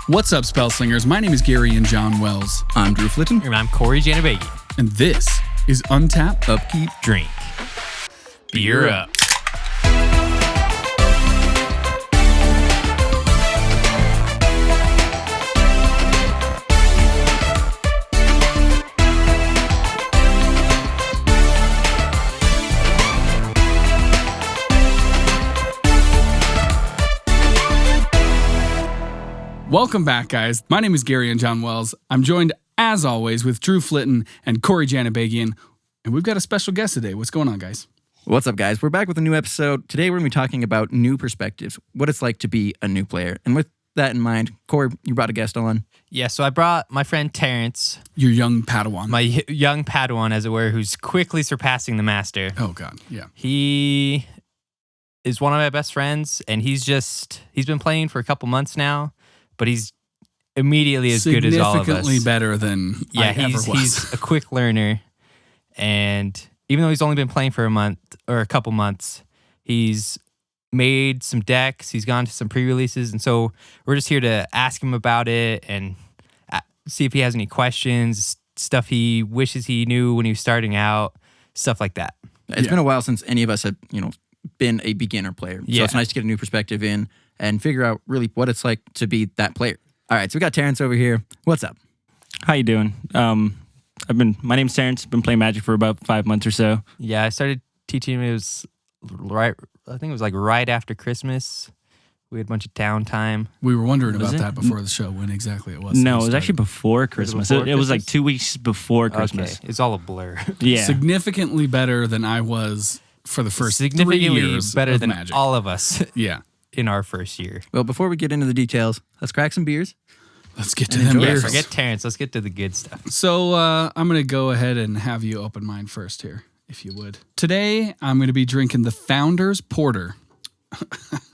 What's up, Spellslingers? My name is Garion John Wells. I'm Drew Flitton. And I'm Cory Janibagian. And this is Untap Upkeep. Drink. Beer up. Welcome back, guys. My name is Garion John Wells. I'm joined, as always, with Drew Flitton and Cory Janibagian. And we've got a special guest today. What's going on, guys? What's up, guys? We're back with a new episode. Today, we're going to be talking about new perspectives, what it's like to be a new player. And with that in mind, Cory, you brought a guest on. Yeah, so I brought my friend Terence. Your young Padawan. My young Padawan, as it were, who's quickly surpassing the master. Oh, God, yeah. He is one of my best friends, and he's been playing for a couple months now, but he's immediately as good as all of us. Significantly better than I ever was. He's a quick learner, and even though he's only been playing for a month or a couple months, he's made some decks, he's gone to some pre-releases, and so we're just here to ask him about it and see if he has any questions, stuff he wishes he knew when he was starting out, stuff like that. It's been a while since any of us have, been a beginner player. So it's nice to get a new perspective in and figure out really what it's like to be that player. All right, so we got Terence over here. What's up? How you doing? My name's Terence. Been playing Magic for about 5 months or so. Yeah, I started teaching him. It was right after Christmas. We had a bunch of downtime. We were wondering about that before the show, when exactly it was. No, it was actually before Christmas. It was like 2 weeks before Christmas. Okay. It's all a blur. Yeah. Significantly better than I was for the first 3 Significantly years better of than Magic. all of us Yeah. in our first year. Well, before we get into the details, let's crack some beers. Let's get to And them enjoy beers. Forget Terrence. Let's get to the good stuff. So I'm going to go ahead and have you open mine first here, if you would. Today, I'm going to be drinking the Founders Porter.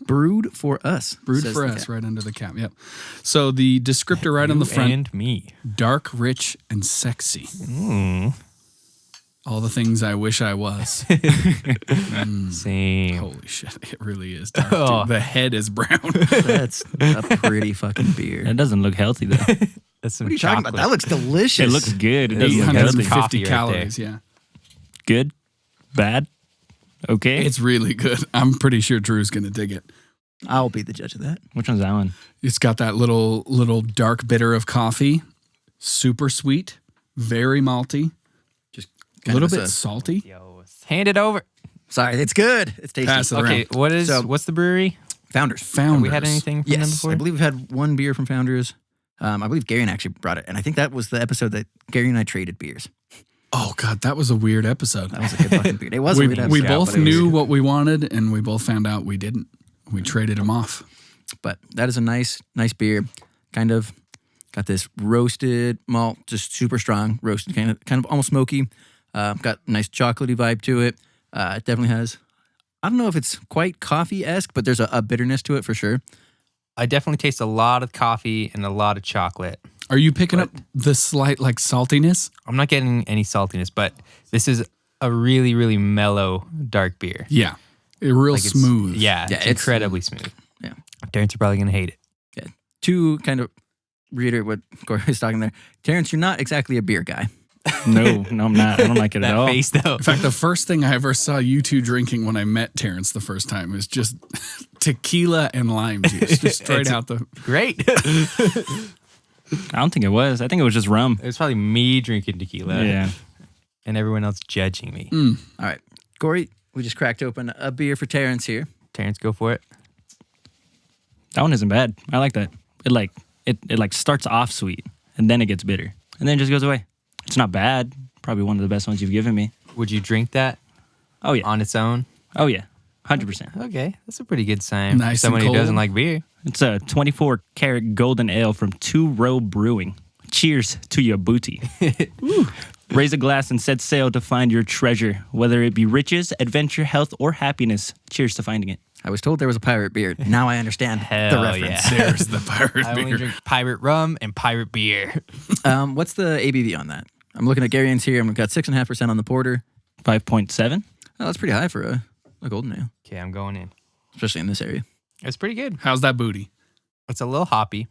Brewed for us. Brewed says for the us, cap. right under the cap. Yep. So the descriptor right on the front, And me. dark, rich, and sexy. All the things I wish I was. Same. Holy shit, it really is dark. Oh. Dude. The head is brown. That's a pretty fucking beer. It doesn't look healthy though. That's some What are you talking chocolate. about? That looks delicious. It looks good. It doesn't look healthy. 850 Coffee right calories, yeah. Good, bad, okay. It's really good. I'm pretty sure Drew's going to dig it. I'll be the judge of that. Which one's that one? It's got that little dark bitter of coffee. Super sweet. Very malty. Just A little kind of bit salty. Yo, hand it over. Sorry, it's good. It's tasty. Pass it around. Okay, what's the brewery? Founders. Founders. Have we had anything from them Yes, before? I believe we've had one beer from Founders. I believe Garion actually brought it, and I think that was the episode that Gary and I traded beers. Oh, God, that was a weird episode. That was a good fucking beer. It was a We weird episode. we but both it was knew good. what we wanted, and we both found out we didn't. We traded them off. But that is a nice beer. Kind of got this roasted malt, just super strong, roasted, kind of almost smoky. Got a nice chocolatey vibe to it. It definitely has, I don't know if it's quite coffee-esque, but there's a bitterness to it for sure. I definitely taste a lot of coffee and a lot of chocolate. Are you picking up the slight, saltiness? I'm not getting any saltiness, but this is a really, really mellow dark beer. Yeah. Real Like, it's- smooth. Yeah, Yeah, it's it's- incredibly smooth. Yeah. Terrence, you're probably going to hate it. Yeah. To kind of reiterate what Cory was talking there, Terrence, you're not exactly a beer guy. No, I'm not. I don't like it at That all. face, though. In fact, the first thing I ever saw you two drinking when I met Terrence the first time was just tequila and lime juice. Just straight It's- out the... Great. I don't think it was. I think it was just rum. It was probably me drinking tequila. Yeah. And everyone else judging me. All right. Cory, we just cracked open a beer for Terrence here. Terrence, go for it. That one isn't bad. I like that. It starts off sweet and then it gets bitter and then it just goes away. It's not bad. Probably one of the best ones you've given me. Would you drink that Oh yeah. on its own? Oh yeah. 100%. Okay, that's a pretty good sign. Nice and Someone who cold. doesn't like beer. It's a 24-karat golden ale from Two Row Brewing. Cheers to your booty. Raise a glass and set sail to find your treasure, whether it be riches, adventure, health, or happiness. Cheers to finding it. I was told there was a pirate beer. Now I understand the Hell reference. yeah. There's the pirate I only beer. drink pirate rum and pirate beer. What's the ABV on that? I'm looking at Garion's here. I've got 6.5% on the porter. 5.7. Oh, that's pretty high for a golden ale, Okay, I'm going in. especially in this area. It's pretty good. How's that booty? It's a little hoppy.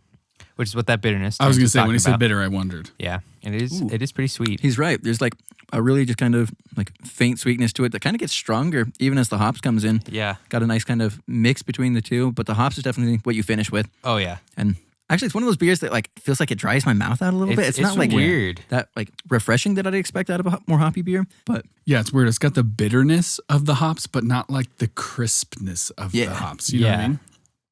which is what that bitterness. I was Terrence going to say, when talking he said about. bitter, I wondered. Yeah, and it is pretty sweet. He's right. There's like a really just kind of like faint sweetness to it that kind of gets stronger even as the hops comes in. Yeah. Got a nice kind of mix between the two, but the hops is definitely what you finish with. Oh yeah. And actually, it's one of those beers that like feels like it dries my mouth out a little bit. It's not like weird. that like refreshing that I'd expect out of a more hoppy beer, but Yeah, it's weird. It's got the bitterness of the hops, but not like the crispness of the hops. You know what I mean?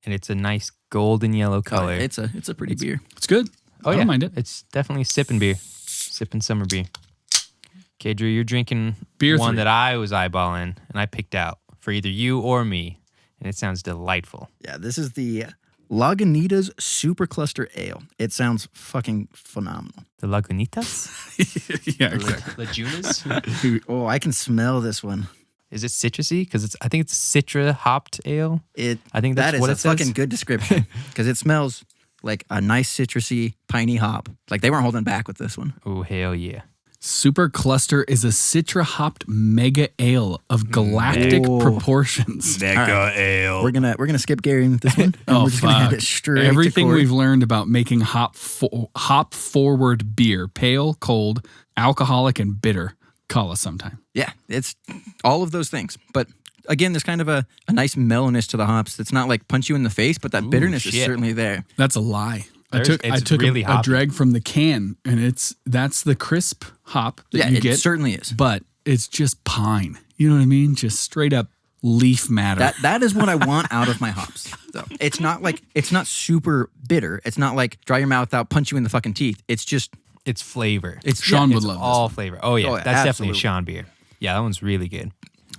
And it's a nice golden yellow color. it's a pretty beer. It's good. I don't mind it. It's definitely sipping beer, sipping summer beer. Okay, Drew, you're drinking Beer one 3. that I was eyeballing and I picked out for either you or me, and it sounds delightful. Yeah, this is the Lagunitas Supercluster Ale. It sounds fucking phenomenal. The Lagunitas? Yeah, exactly. Lagunas? Dude, oh, I can smell this one. Is it citrusy? Because I think it's Citra hopped ale. I think that's that is what a it says. fucking good description because it smells like a nice citrusy piney hop. Like they weren't holding back with this one. Oh hell yeah! Super Cluster is a citra hopped mega ale of galactic proportions. Mega ale. We're gonna skip Gary with this one. And Oh, we're just gonna hand fuck. it straight Everything to Cory. we've learned about making hop forward beer, pale, cold, alcoholic, and bitter. Call us sometime. Yeah, it's all of those things. But again, there's kind of a nice mellowness to the hops that's not like punch you in the face, but that bitterness is shit. certainly there. That's a lie. I It's took really a hoppy. drag from the can, and that's the crisp hop that Yeah, you it get. certainly is. But it's just pine. You know what I mean? Just straight up leaf matter. That is what I want out of my hops. Though it's not super bitter. It's not like dry your mouth out, punch you in the fucking teeth. It's just It's flavor. Sean would It's love this all one. flavor. Oh yeah, Oh, yeah, that's definitely absolutely. a Sean beer. Yeah, that one's really good.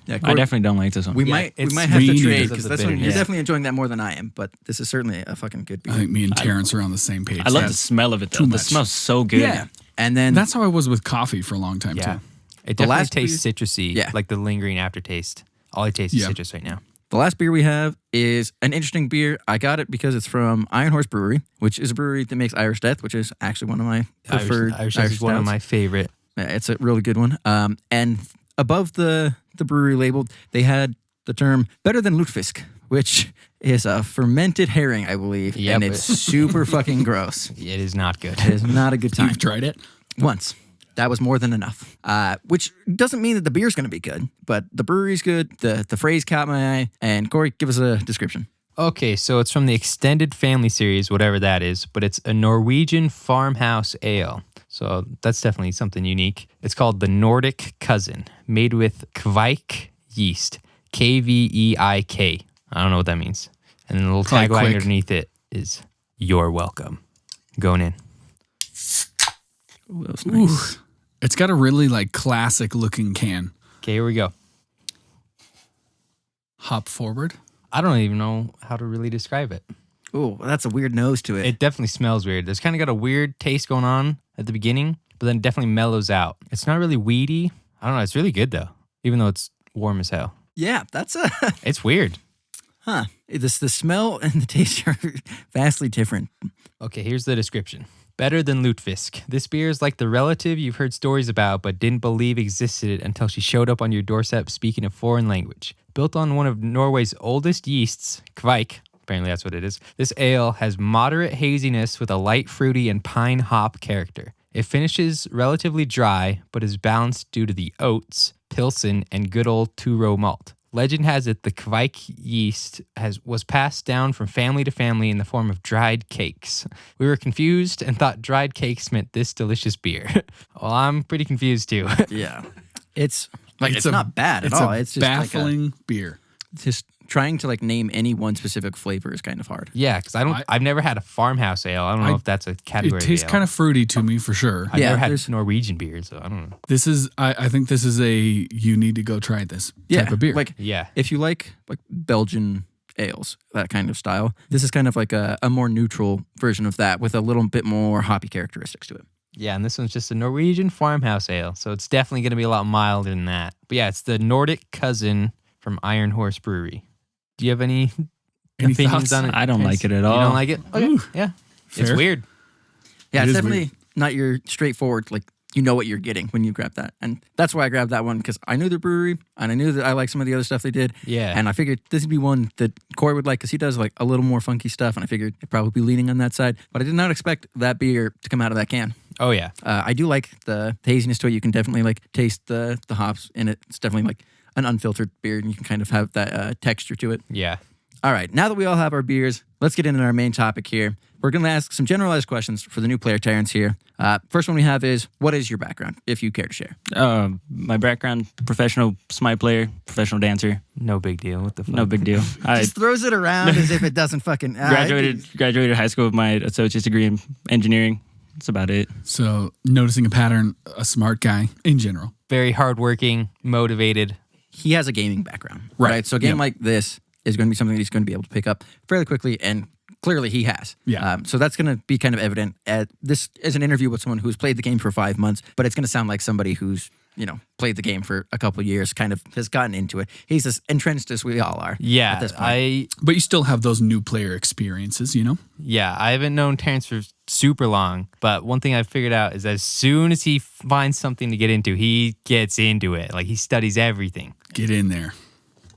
yeah, I Cory, definitely don't like this one. we Yeah, might it's have to really trade because because of this the one you're bitterness. definitely enjoying that more than I am. But this is certainly a fucking good beer. I think me and Terrence are on the same page. I love the That's- smell of it though. too It much. smells so good. Yeah, and then That's how I was with coffee for a long time Yeah, too. it The definitely last tastes citrusy. Yeah. Like the lingering aftertaste. All I taste is Yeah. citrus right now. the last beer we have is an interesting beer. I got it because it's from Iron Horse Brewery, which is a brewery that makes Irish Death, which is actually one of my preferred Irish is one of stouts. my favorite. Yeah, it's a really good one. And above the brewery label, they had the term "better than lutefisk," which is a fermented herring, I believe, Yeah, and but- it's super fucking gross. It is not good. It is not a good time. You've tried it? Once. That was more than enough. Which doesn't mean that the beer's going to be good, but the brewery's good. The phrase caught my eye. And Cory, give us a description. Okay, so it's from the extended family series, whatever that is, but it's a Norwegian farmhouse ale. So that's definitely something unique. It's called the Nordic Cousin, made with Kveik yeast, Kveik. I don't know what that means. And then the little Probably tagline quick. underneath it is "You're welcome." Going in. Ooh, that was nice. It's got a really like classic looking can. Okay, here we go. Hop forward. I don't even know how to really describe it. Ooh, that's a weird nose to it. It definitely smells weird. There's kind of got a weird taste going on at the beginning, but then it definitely mellows out. It's not really weedy. I don't know. It's really good though, even though it's warm as hell. Yeah, that's a... It's weird. Huh. The smell and the taste are vastly different. Okay, here's the description. Better than lutefisk. This beer is like the relative you've heard stories about but didn't believe existed until she showed up on your doorstep speaking a foreign language. Built on one of Norway's oldest yeasts, Kveik, apparently that's what it is, this ale has moderate haziness with a light fruity and pine hop character. It finishes relatively dry but is balanced due to the oats, Pilsen, and good old two-row malt. Legend has it the Kveik yeast was passed down from family to family in the form of dried cakes. We were confused and thought dried cakes meant this delicious beer. Well, I'm pretty confused too. Yeah. It's like it's a- not bad at it's all. A It's just baffling beer. just trying to like name any one specific flavor is kind of hard. Yeah, because I've never had a farmhouse ale. I don't know if that's a category. It tastes of ale. kind of fruity to me for sure. I've Yeah, never had there's- Norwegian beer, so I don't know. This is I think this is a you need to go try this type of beer. Like Yeah. if you like Belgian ales, that kind of style, this is kind of like a more neutral version of that with a little bit more hoppy characteristics to it. Yeah, and this one's just a Norwegian farmhouse ale, so it's definitely going to be a lot milder than that. But yeah, it's the Nordic Cousin from Iron Horse Brewery. Do you have any Any opinions thoughts? on it? I don't like it at You all. don't like it? Okay. Ooh. Yeah. It's Fair. weird. Yeah, It it's is definitely not your straightforward like you know what you're getting when you grab that. And that's why I grabbed that one, because I knew the brewery and I knew that I liked some of the other stuff they did. Yeah. And I figured this would be one that Cory would like, because he does like a little more funky stuff. And I figured it'd probably be leaning on that side. But I did not expect that beer to come out of that can. Oh, yeah. I do like the haziness to it. You can definitely like taste the hops in it. It's definitely like an unfiltered beer, and you can kind of have that texture to it. Yeah. All right, now that we all have our beers, let's get into our main topic here. We're going to ask some generalized questions for the new player, Terrence, here. First one we have is, what is your background, if you care to share? My background, professional Smite player, professional dancer. No big deal. What the fuck? No big deal. I Just throws it around as if it doesn't fucking... graduated high school with my associate's degree in engineering. That's about it. So noticing a pattern, a smart guy in general. Very hardworking, motivated. He has a gaming background, Right. right? So a game like this is going to be something that he's going to be able to pick up fairly quickly, and clearly he has. Yeah. So that's going to be kind of evident. This is an interview with someone who's played the game for 5 months, but it's going to sound like somebody who's, played the game for a couple of years, kind of has gotten into it. He's as entrenched as we all are. Yeah. At this point. But you still have those new player experiences, Yeah, I haven't known Terrence for super long, but one thing I've figured out is as soon as he finds something to get into, he gets into it. Like, he studies everything. Get in there.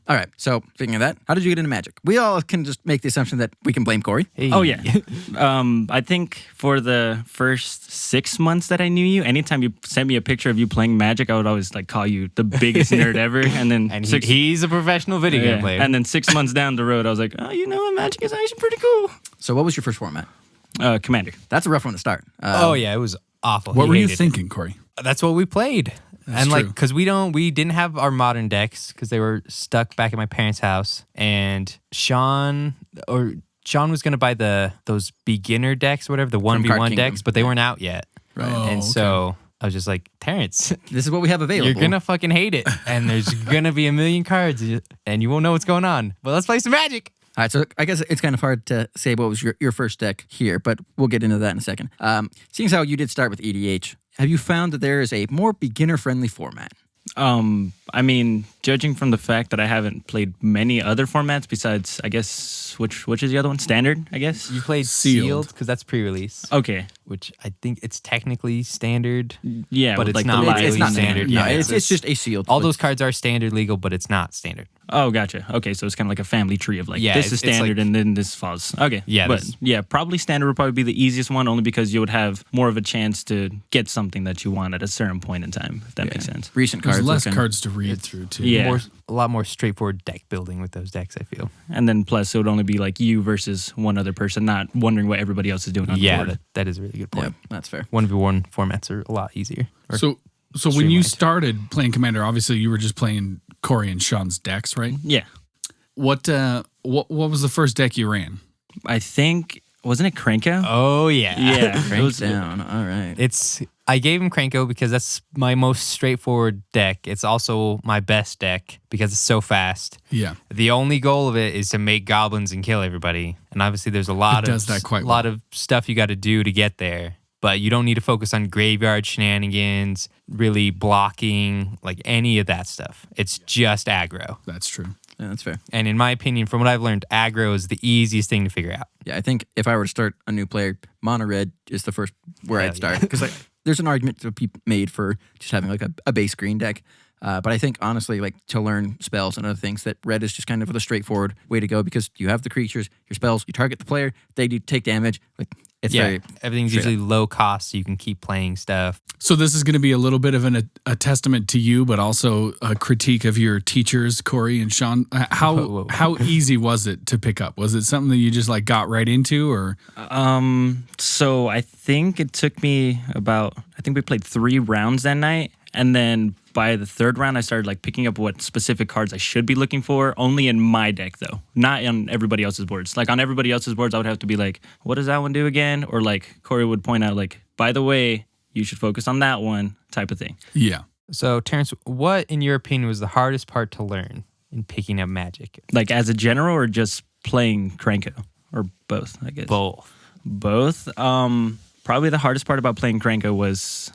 All right. So speaking of that, how did you get into Magic? We all can just make the assumption that we can blame Cory. Hey. Oh, yeah. I think for the first 6 months that I knew you, anytime you sent me a picture of you playing Magic, I would always call you the biggest nerd ever. And then he's a professional video game player. And then 6 months down the road, I was like, oh, you know what? Magic is actually pretty cool. So what was your first format? Commander. That's a rough one to start. Oh, yeah, it was awful. What He were you hated it. thinking, Cory? That's what we played. That's and true. because we didn't have our modern decks because they were stuck back at my parents' house. And Sean was gonna buy those beginner decks, whatever, the 1v1 Kingdom. decks, but they weren't out yet. Right. And so I was just like, Terrence, This is what we have available. you're gonna fucking hate it. And there's gonna be a million cards and you won't know what's going on. But let's play some Magic. All right, so I guess it's kind of hard to say what was your first deck here, but we'll get into that in a second. Seeing as how you did start with EDH, have you found that there is a more beginner-friendly format? I mean, judging from the fact that I haven't played many other formats besides, I guess, which is the other one? Standard, I guess? You played Sealed. Sealed because that's pre-release, Okay. which I think it's technically standard. Yeah, But with, it's the not live- really it's not standard. No, Yeah, it's just a sealed. all those cards are standard legal, but it's not standard. Oh, gotcha. Okay, so it's kind of like a family tree of Yeah, this it's is standard like- and then this falls. Okay. Yeah, But this- yeah, probably standard would probably be the easiest one only because you would have more of a chance to get something that you want at a certain point in time, if that makes sense. recent There's cards. less looking- cards to read through, too. Yeah. A lot more straightforward deck building with those decks, I feel. And then plus it would only be like you versus one other person, not wondering what everybody else is doing on the Yeah, board. that is a really good Yeah, point. that's fair. 1v1 formats are a lot easier. Or- So when you streamlined. started playing Commander, obviously you were just playing Cory and Sean's decks, right? Yeah. What was the first deck you ran? I think, wasn't it Cranko? oh, yeah. Yeah. it Crank was- down. All right. I gave him Cranko because that's my most straightforward deck. It's also my best deck because it's so fast. Yeah. The only goal of it is to make goblins and kill everybody. And obviously there's a lot It does that quite well. lot of stuff you got to do to get there. But you don't need to focus on graveyard shenanigans, really blocking, like any of that stuff. It's just aggro. That's true. Yeah, that's fair. And in my opinion, from what I've learned, aggro is the easiest thing to figure out. Yeah, I think if I were to start a new player, mono red is the first where Hell I'd start because there's an argument to be made for just having like a base green deck. But I think honestly, like to learn spells and other things, that red is just kind of the straightforward way to go because you have the creatures, your spells, you target the player, they do take damage. Like it's very everything's straight usually low cost, so you can keep playing stuff. So this is going to be a little bit of a testament to you, but also a critique of your teachers, Cory and Sean. Whoa. How easy was it to pick up? Was it something that you just got right into, or So I think it took me I think we played 3 rounds that night. And then by the 3rd round, I started picking up what specific cards I should be looking for, only in my deck though, not on everybody else's boards. Like on everybody else's boards, I would have to be like, what does that one do again? Or Cory would point out by the way, you should focus on that one type of thing. yeah? So, Terrence, what, in your opinion, was the hardest part to learn in picking up Magic? Like as a general or just playing Cranko or both, I guess. Both. Probably the hardest part about playing Cranko was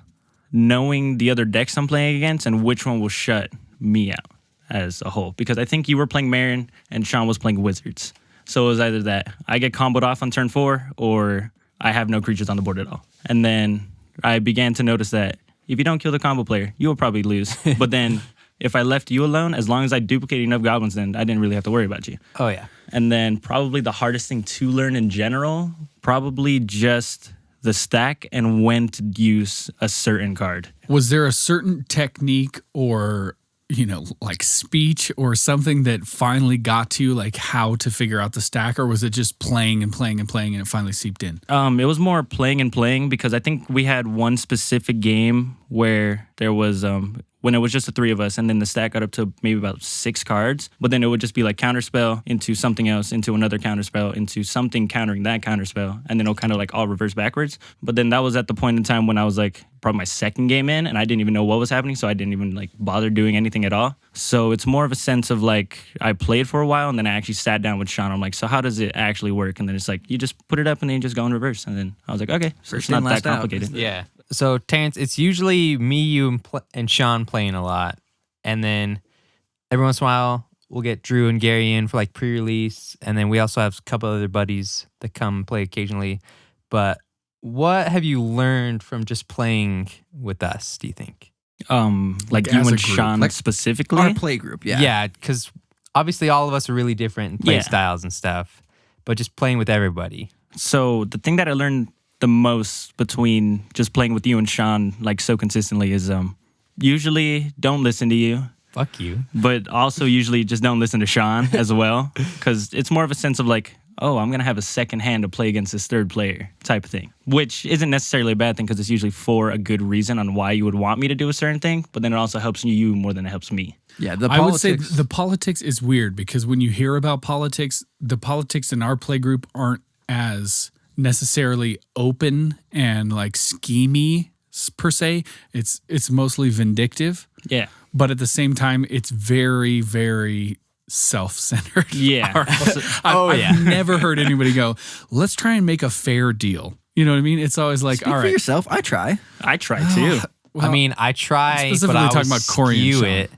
knowing the other decks I'm playing against and which one will shut me out as a whole. Because I think you were playing Marin and Sean was playing Wizards. So it was either that I get comboed off on turn 4 or I have no creatures on the board at all. And then I began to notice that if you don't kill the combo player, you will probably lose. But then if I left you alone, as long as I duplicated enough goblins, then I didn't really have to worry about you. Oh, yeah. And then probably the hardest thing to learn in general, probably just the stack and when to use a certain card. Was there a certain technique or, like speech or something that finally got to you, like how to figure out the stack, or was it just playing and playing and playing and it finally seeped in? It was more playing and playing because I think we had one specific game where there was when it was just the three of us, and then the stack got up to maybe about 6 cards, but then it would just be like counterspell into something else, into another counterspell, into something countering that counterspell, and then it'll kind of like all reverse backwards. But then that was at the point in time when I was like probably my second game in, and I didn't even know what was happening, so I didn't even like bother doing anything at all. So it's more of a sense of like I played for a while, and then I actually sat down with Sean. I'm like, so how does it actually work? And then it's like you just put it up and then you just go in reverse. And then I was like, okay, so it's not that complicated. Yeah. So, Terrence, it's usually me, you, and Sean playing a lot. And then every once in a while, we'll get Drew and Gary in for like pre-release. And then we also have a couple other buddies that come play occasionally. But what have you learned from just playing with us, do you think? Like you and Sean like specifically? Our play group, yeah. Yeah, because obviously all of us are really different in play styles and stuff. But just playing with everybody. So the thing that I learned the most between just playing with you and Sean like so consistently is usually don't listen to you. Fuck you. But also usually just don't listen to Sean as well, because it's more of a sense of like, oh, I'm going to have a second hand to play against this third player type of thing, which isn't necessarily a bad thing because it's usually for a good reason on why you would want me to do a certain thing, but then it also helps you more than it helps me. Yeah, I would say the politics is weird because when you hear about politics, the politics in our play group aren't as necessarily open and like schemy per se. It's mostly vindictive. Yeah. But at the same time, it's very, very self-centered. Yeah. I've never heard anybody go, let's try and make a fair deal. You know what I mean? It's always like, Speak all for right. yourself. I try too. Well, I mean, I try, but specifically I talking always about Cory and skew Sean. it.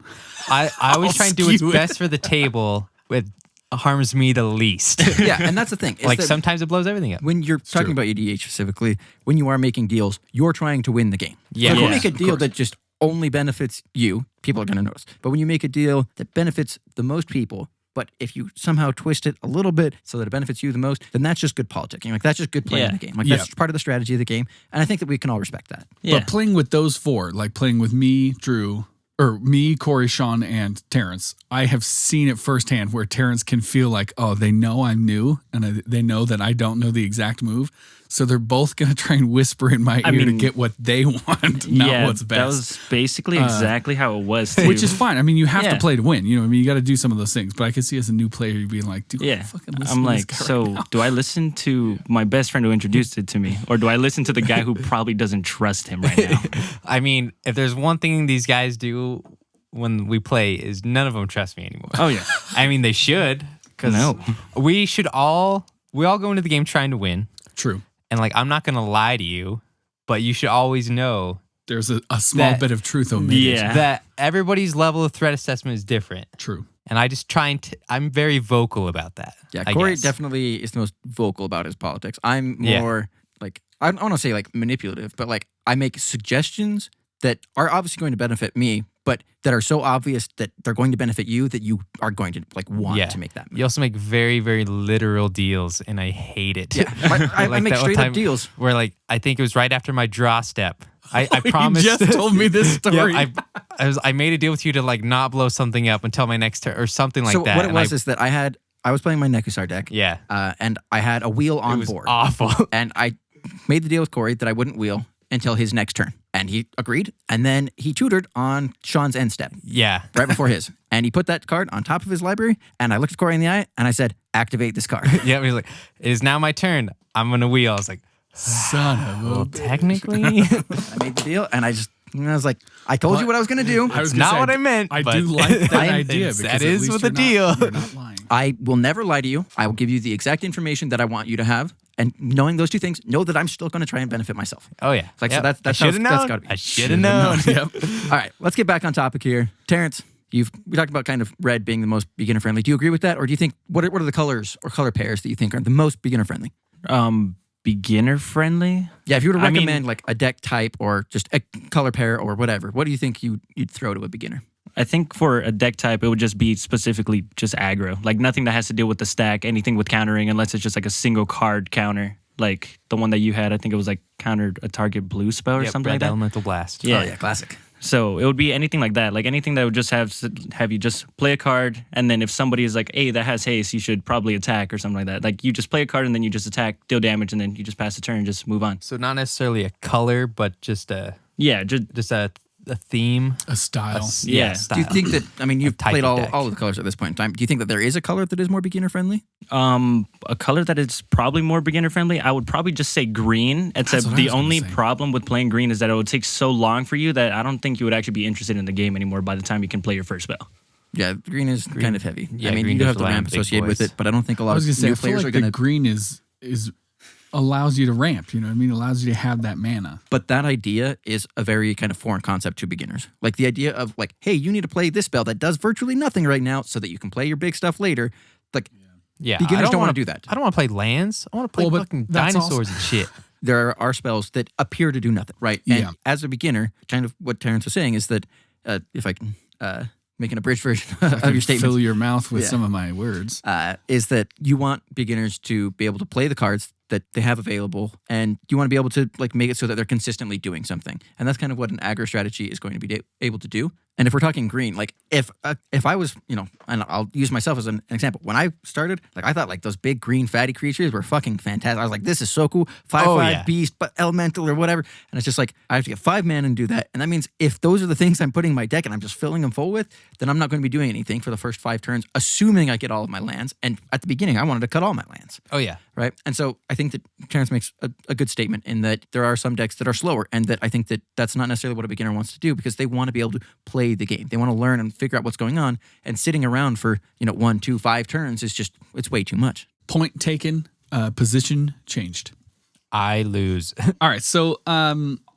I always try and do what's skew it. best for the table with harms me the least. Yeah, and that's the thing. is Like that sometimes it blows everything up. when you're talking about EDH specifically, when you are making deals, you're trying to win the game. Yeah. If you Yeah, make a of deal that just only benefits you, people are going to notice. But when you make a deal that benefits the most people, but if you somehow twist it a little bit so that it benefits you the most, then that's just good politicking. Like that's just good play in the game. Like that's part of the strategy of the game. And I think that we can all respect that. Yeah. But playing with those four, like playing with me, Drew, or me, Cory, Sean, and Terrence, I have seen it firsthand where Terrence can feel like, oh, they know I'm new and they know that I don't know the exact move. So they're both going to try and whisper in my ear to get what they want, not what's best. That was basically exactly how it was, too. Which is fine. I mean, you have to Yeah. play to win. You know what I mean? You got to do some of those things. But I could see as a new player, you being like, dude, Yeah. fucking listen I'm to like, this guy so right now. do I listen to my best friend who introduced it to me? Or do I listen to the guy who probably doesn't trust him right now? I mean, if there's one thing these guys do when we play is none of them trust me anymore. Oh, yeah. I mean, they should. Because No. we all go into the game trying to win. True. And like, I'm not going to lie to you, but you should always know There's a small bit of truth omitted. Yeah. that everybody's level of threat assessment is different. True. And I just try and I'm very vocal about that. Yeah, I Cory guess. definitely is the most vocal about his politics. I'm Yeah. more like, I don't want to say like manipulative, but like I make suggestions that are obviously going to benefit me, but that are so obvious that they're going to benefit you that you are going to like want to make that move. You also make very, very literal deals, and I hate it. Yeah, I Like make that one straight up time deals. Where like I think it was right after my draw step. I promised. You just told me this story. Yeah, I made a deal with you to like not blow something up until my next turn or something like So that. what it and was is that I was playing my Nekusar deck. Yeah. And I had a wheel on It was board. awful. And I made the deal with Cory that I wouldn't wheel until his next turn. And he agreed. And then he tutored on Sean's end step Yeah. right before his. And he put that card on top of his library. And I looked at Cory in the eye and I said, activate this card. Yeah. He was like, it is now my turn. I'm gonna wheel. I was like, Son of a well, technically, I made the deal. And I was like, I told you what I was going to do. I was it's gonna not say, what I meant. I but do like that idea it's- because that at is least with the you're deal. You're not lying. I will never lie to you. I will give you the exact information that I want you to have. And knowing those two things, know that I'm still going to try and benefit myself. Oh yeah. Like, so Yep. that's I how should have that's known. gotta be. I should have known. Yep. All right, let's get back on topic here. Terrence, we talked about kind of red being the most beginner friendly. Do you agree with that? Or do you think, what are the colors or color pairs that you think are the most beginner friendly? beginner friendly. Yeah, if you were to I mean- recommend like a deck type or just a color pair or whatever, what do you think you'd throw to a beginner? I think for a deck type, it would just be specifically just aggro. Like nothing that has to deal with the stack, anything with countering, unless it's just like a single card counter. Like the one that you had, I think it was like countered a target blue spell or something Red like that. Elemental Blast. Yeah. Oh yeah, classic. So it would be anything like that. Like anything that would just have you just play a card, and then if somebody is like, hey, that has haste, you should probably attack or something like that. Like you just play a card and then you just attack, deal damage, and then you just pass the turn and just move on. So not necessarily a color, but just a Yeah, just theme. A style. Yeah. Style. Do you think that, I mean, you've type played of deck. all of the colors at this point in time. Do you think that there is a color that is more beginner friendly? a color that is probably more beginner friendly. I would probably just say green. Except what I the was gonna only say. problem with playing green is that it would take so long for you that I don't think you would actually be interested in the game anymore by the time you can play your first spell. Yeah, green is kind of heavy. Yeah, I mean, green you do does have the rely on ramp big associated with boys. it, but I don't think a I lot was of gonna say, new I feel players are like going the to. green is allows you to ramp. You know what I mean? Allows you to have that mana. But that idea is a very kind of foreign concept to beginners. Like the idea of like, hey, you need to play this spell that does virtually nothing right now so that you can play your big stuff later. Like Yeah, beginners don't want wanna to do that. I don't want to play lands. I want to play Well, but fucking that's dinosaurs and shit. There are spells that appear to do nothing, right? And Yeah. as a beginner, kind of what Terence was saying is that if I can make an abridged version of your statement, Fill your mouth with Yeah. some of my words. is that you want beginners to be able to play the cards that they have available, and you want to be able to like make it so that they're consistently doing something. And that's kind of what an aggro strategy is going to be able to do. And if we're talking green, like if I was, and I'll use myself as an example. When I started, like I thought like those big green fatty creatures were fucking fantastic. I was like, this is so cool. 5/5 yeah. beast, but elemental or whatever. And it's just like I have to get 5 mana and do that. And that means if those are the things I'm putting in my deck and I'm just filling them full with, then I'm not going to be doing anything for the first 5 turns, assuming I get all of my lands. And at the beginning, I wanted to cut all my lands. Oh yeah, Right. And so I think that Terrence makes a good statement in that there are some decks that are slower, and that I think that that's not necessarily what a beginner wants to do, because they want to be able to play the game. They want to learn and figure out what's going on, and sitting around for, 1, 2, 5 turns is just, it's way too much. Point taken. Position changed. I lose. All right. So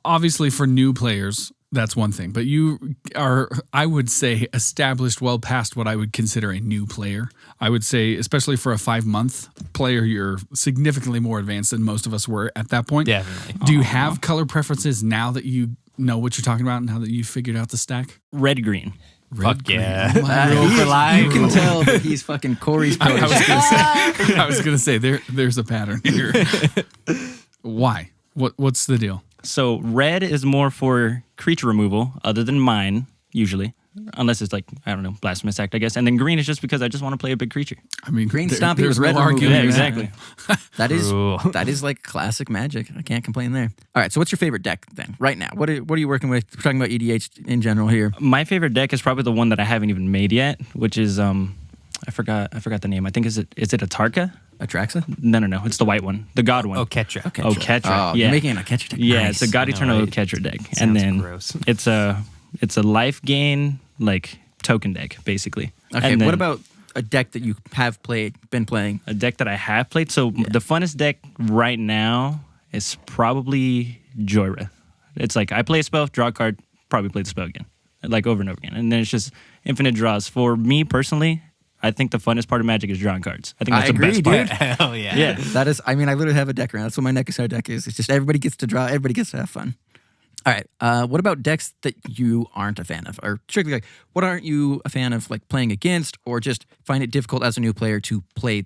obviously for new players, that's one thing. But you are, I would say, established well past what I would consider a new player. I would say, especially for a 5-month player, you're significantly more advanced than most of us were at that point. Definitely. Do you have color preferences now that you know what you're talking about, now that you figured out the stack? Red green. Fuck yeah. Oh my Roll for life. You can tell that he's fucking Cory's I protege. was gonna say there's a pattern here. Why? What's the deal? So red is more for creature removal, other than mine, usually. Unless it's like, I don't know, Blasphemous Act, I guess. And then green is just because I just want to play a big creature. I mean, Green stomping there's with red no removal. arguing. Yeah, that. exactly. Cool. That is like classic Magic. I can't complain there. All right, so what's your favorite deck then, right now? What are you working with? We're talking about EDH in general here. My favorite deck is probably the one that I haven't even made yet, which is I forgot the name. I think is it Atarka? Atraxa? No. It's the white one. The god one. Oh, Ketra. Okay. Oh, Ketra. Oh, Yeah. you're making it a catcher deck. Yeah, Nice. it's a God I know, Eternal right? Ketra deck. Sounds And then gross. it's a life gain like token deck, basically. Okay, And what then about a deck that you have been playing? a deck that I have played? So the funnest deck right now is probably Jora. It's like I play a spell, draw a card, probably play the spell again, like over and over again. And then it's just infinite draws. For me personally, I think the funnest part of Magic is drawing cards. I think that's I the agree, best part. dude. Hell yeah. Yeah. That is, I mean, I literally have a deck around. That's what my Nekusar deck is. It's just everybody gets to draw, everybody gets to have fun. All right. What about decks that you aren't a fan of? Or strictly like, what aren't you a fan of like playing against, or just find it difficult as a new player to play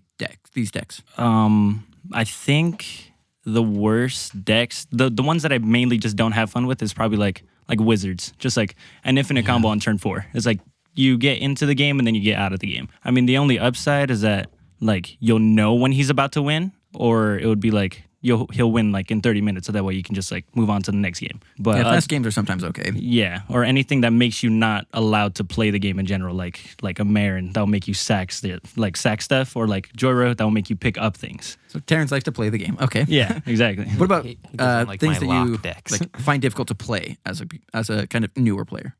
these decks? I think the worst decks, the ones that I mainly just don't have fun with, is probably like Wizards. Just like an infinite combo on turn 4. It's like you get into the game and then you get out of the game. I mean, the only upside is that like you'll know when he's about to win, or it would be like he'll win like in 30 minutes, so that way you can just like move on to the next game. But Yeah, fast games are sometimes okay. yeah, or anything that makes you not allowed to play the game in general, like a Marin that'll make you sack stuff, or like Joro that'll make you pick up things. So Terrence likes to play the game. Okay. Yeah, exactly. What about He doesn't like things my that you lock decks. like find difficult to play as a kind of newer player?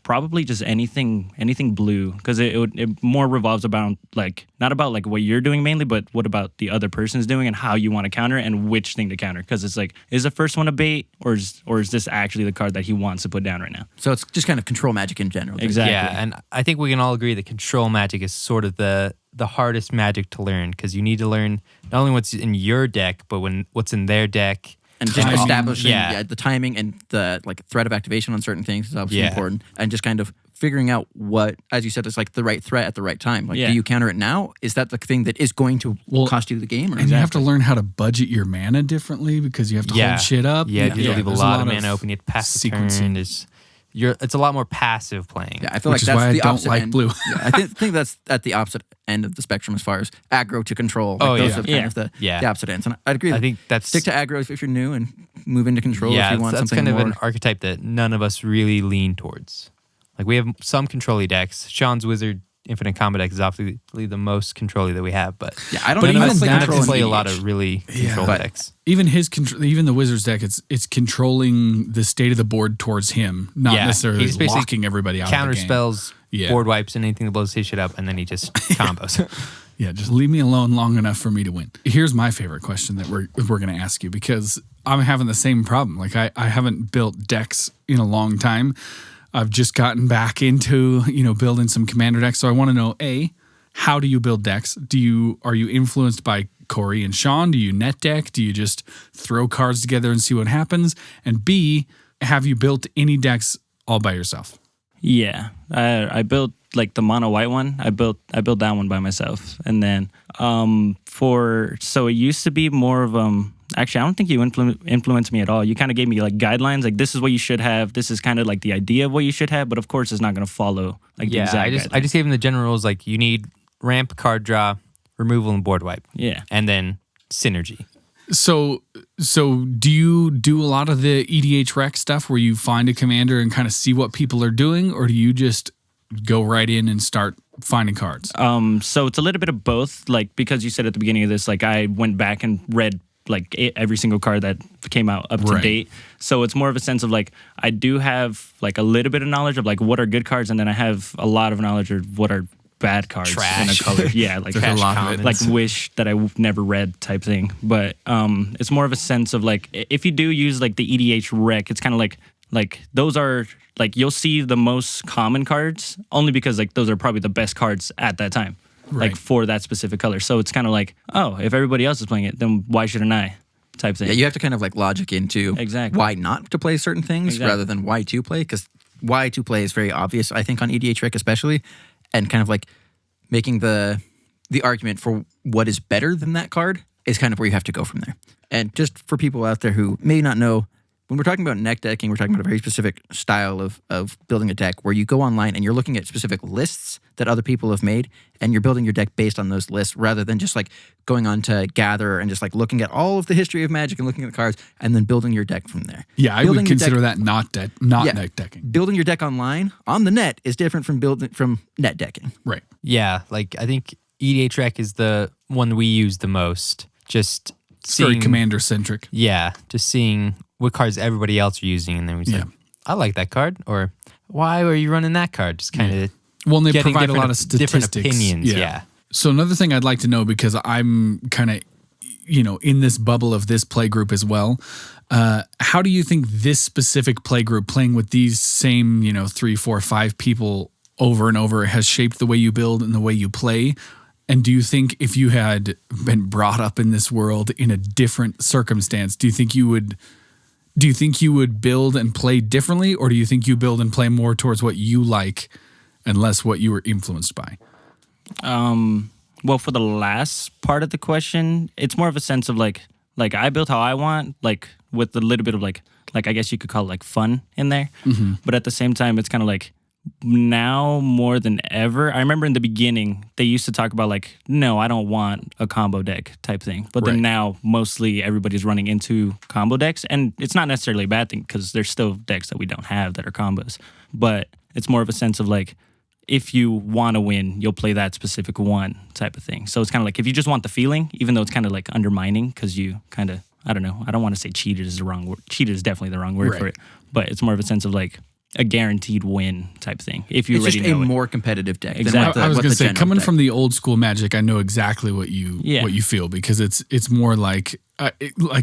Probably just anything blue, because it more revolves about like not about like what you're doing mainly, but what about the other person's doing and how you want to counter it and which thing to counter. Because it's like, is the first one a bait, or is this actually the card that he wants to put down right now? So it's just kind of control Magic in general. Exactly. Yeah, and I think we can all agree that control Magic is sort of the the hardest Magic to learn because you need to learn not only what's in your deck, but what's in their deck. And just Timing. establishing the timing and the threat of activation on certain things is obviously important. And just kind of figuring out what, as you said, is like the right threat at the right time. Like, do you counter it now? Is that the thing that is going to cost you the game? Or and you have to learn how to budget your mana differently because you have to hold shit up. Yeah, you leave a There's lot of mana open. You have to pass the turn. It's a lot more passive playing. Yeah, I feel Which like is that's why I the don't opposite like end. blue. I think that's at the opposite end of the spectrum as far as aggro to control. Like those are kind of the opposite ends. And I'd agree. I think that's stick to aggro if you're new and move into control if you want that's something kind more. of an archetype that none of us really lean towards. Like we have some control-y decks. Sean's Wizard Infinite Combo deck is obviously the most control-y that we have, but I don't But know even if I that control play in a lot EDH. of really control decks. Even even the Wizards deck, it's controlling the state of the board towards him, not necessarily He's basically locking everybody out counter of the game. spells, board wipes, and anything that blows his shit up, and then he just combos. Yeah, just leave me alone long enough for me to win. Here's my favorite question that we're going to ask you because I'm having the same problem. Like I haven't built decks in a long time. I've just gotten back into, building some commander decks. So I want to know, A, how do you build decks? Are you influenced by Cory and Sean? Do you net deck? Do you just throw cards together and see what happens? And B, have you built any decks all by yourself? Yeah, I built like the mono white one. I built that one by myself, and then so it used to be more of Actually, I don't think you influenced me at all. You kind of gave me like guidelines, like this is what you should have. This is kind of like the idea of what you should have, but of course, it's not going to follow like the exact. I just gave him the general rules, like you need ramp, card draw, removal, and board wipe. Yeah, and then synergy. So do you do a lot of the EDH rec stuff where you find a commander and kind of see what people are doing, or do you just go right in and start finding cards? So it's a little bit of both. Like because you said at the beginning of this, like I went back and read like every single card that came out up to date. So it's more of a sense of like I do have like a little bit of knowledge of like what are good cards, and then I have a lot of knowledge of what are bad cards in a color. Yeah, like There's a lot of it. like Wish that I never read type thing. But it's more of a sense of like if you do use like the EDH rec, it's kind of like those are like you'll see the most common cards only because like those are probably the best cards at that time. Like for that specific color. So it's kind of like, oh, if everybody else is playing it, then why shouldn't I? Type thing. Yeah, you have to kind of like logic into why not to play certain things rather than why to play, because why to play is very obvious, I think, on EDH Rec especially, and kind of like making the argument for what is better than that card is kind of where you have to go from there. And just for people out there who may not know, when we're talking about neck decking, we're talking about a very specific style of building a deck where you go online and you're looking at specific lists that other people have made, and you're building your deck based on those lists rather than just like going on to Gather and just like looking at all of the history of Magic and looking at the cards and then building your deck from there. Yeah, I would consider that not neck decking. Building your deck online on the net is different from net decking. Right. Yeah, like I think EDH Rec is the one we use the most. Just Very commander centric. Yeah, just seeing what cards everybody else are using, and then we say, I like that card, or why are you running that card? Just kind of well, and they provide a lot of statistics. Different opinions. Yeah. So another thing I'd like to know, because I'm kind of, in this bubble of this play group as well, how do you think this specific play group playing with these same, 3, 4, 5 people over and over has shaped the way you build and the way you play? And do you think if you had been brought up in this world in a different circumstance, do you think you would build and play differently, or do you think you build and play more towards what you like and less what you were influenced by? Well, for the last part of the question, it's more of a sense of like I built how I want, like with a little bit of like I guess you could call it like fun in there. Mm-hmm. But at the same time, it's kind of like now more than ever. I remember in the beginning, they used to talk about like, no, I don't want a combo deck type thing. But then now mostly everybody's running into combo decks. And it's not necessarily a bad thing because there's still decks that we don't have that are combos. But it's more of a sense of like, if you want to win, you'll play that specific one type of thing. So it's kind of like if you just want the feeling, even though it's kind of like undermining because you kind of, I don't know, I don't want to say cheated is the wrong word. Cheated is definitely the wrong word for it. But it's more of a sense of like a guaranteed win type thing. If you already know it. It's just a more competitive deck. Exactly. I was going to say, coming from the old school Magic, I know exactly what you feel, because it's more like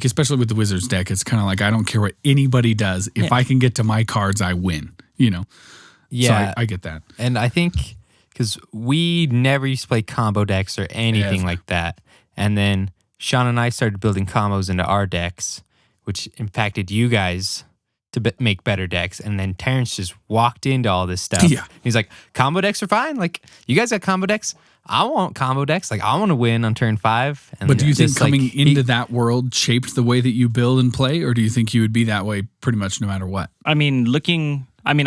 especially with the Wizards deck, it's kind of like I don't care what anybody does. If I can get to my cards, I win. Yeah, so I get that. And I think because we never used to play combo decks or anything like that. And then Sean and I started building combos into our decks, which impacted you guys to make better decks. And then Terrence just walked into all this stuff. Yeah. He's like, combo decks are fine. Like, you guys got combo decks. I want combo decks. Like, I want to win on turn 5. And But do you think just, coming into that world shaped the way that you build and play, or do you think you would be that way pretty much no matter what? I mean,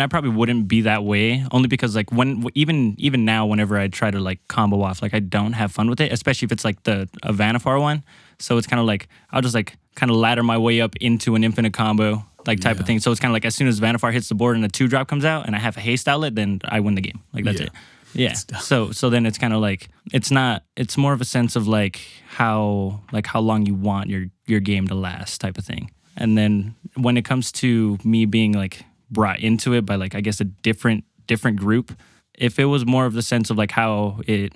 I probably wouldn't be that way, only because like when even now, whenever I try to like combo off, like I don't have fun with it, especially if it's like a Vannifar one. So it's kind of like I'll just like kind of ladder my way up into an infinite combo like type of thing. So it's kind of like as soon as Vannifar hits the board and a 2-drop comes out and I have a haste outlet, then I win the game. Like that's it. Yeah. So then it's kind of like it's more of a sense of like how long you want your game to last type of thing. And then when it comes to me being like brought into it by like I guess a different group, if it was more of the sense of like how it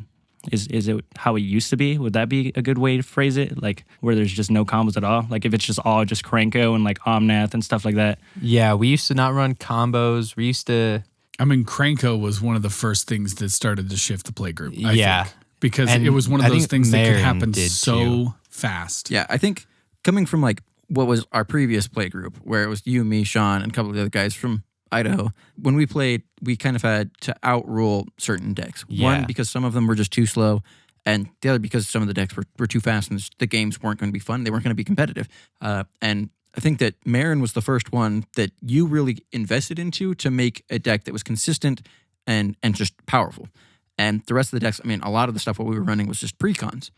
is it how it used to be, would that be a good way to phrase it? Like where there's just no combos at all? Like if it's just all just Krenko and like Omnath and stuff like that? Yeah, we used to not run combos. We used to... I mean, Krenko was one of the first things that started to shift the play group. I think, because And it was one of I those think things that could Marin happen did so too. fast. Yeah, I think coming from like what was our previous play group, where it was you, me, Sean, and a couple of the other guys from Idaho, when we played, we kind of had to outrule certain decks. Yeah. One, because some of them were just too slow, and the other because some of the decks were too fast and the games weren't going to be fun. They weren't going to be competitive. And I think that Marin was the first one that you really invested into to make a deck that was consistent and just powerful. And the rest of the decks, I mean, a lot of the stuff what we were running was just precons.